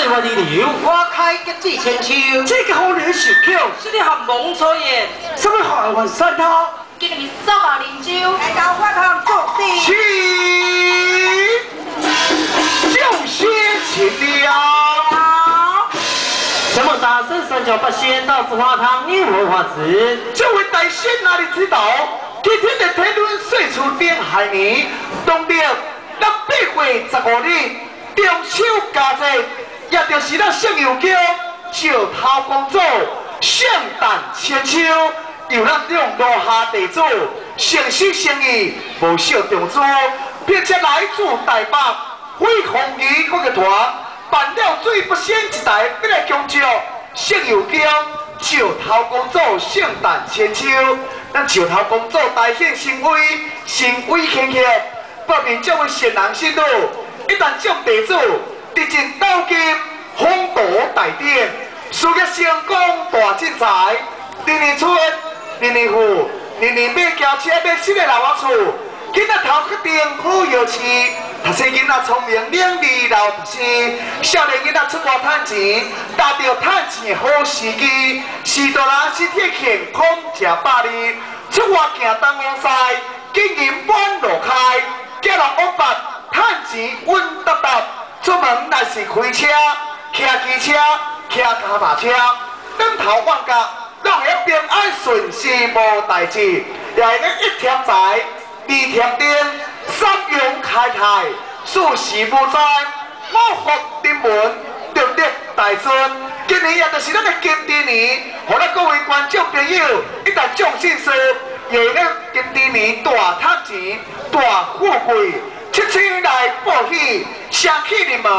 是我的牛，我开吉子千秋，这个好人是口，是你含蒙错言，什么海湾山涛？今日走马林州，来到发堂做事，起，就先请了。什么大圣三教八仙，道士花堂，你无法子。这位大仙哪里知道？今天的天伦岁初丁亥年，农历8月15日，中秋佳节，也就是咱圣油桥石头公主圣诞千秋，由咱两落下地主，诚心诚意，无少重资，并且来自台北飞鸿娱乐团办了最不鲜一台，要来恭祝圣油桥石头公主圣诞千秋。咱石头公主大显神威，神威谦谦，报名这位善男信女，一旦中地主，得进斗金，风度大典，事业成功大进财，年年春，年年富，年年买轿车，买新的老屋厝，囡仔头决定好摇饲，读书囡仔聪明伶俐老读书，少年囡仔出外趁钱，搭到趁钱的好时机，是大人身体健康吃百里，出外行东往西，经营满路开，叫人恶法趁钱稳达达，出门若是开车、骑机车、骑脚踏车，转头望角，拢会平安顺遂无代志，也会个一添财。二添丁，三阳开泰，事事无灾，五福临门，得力大顺。今年也就是咱的金猪年，互咱各位观众朋友一旦种信书，也会个金猪年大赚钱、大富贵，七七来报喜，相气临门。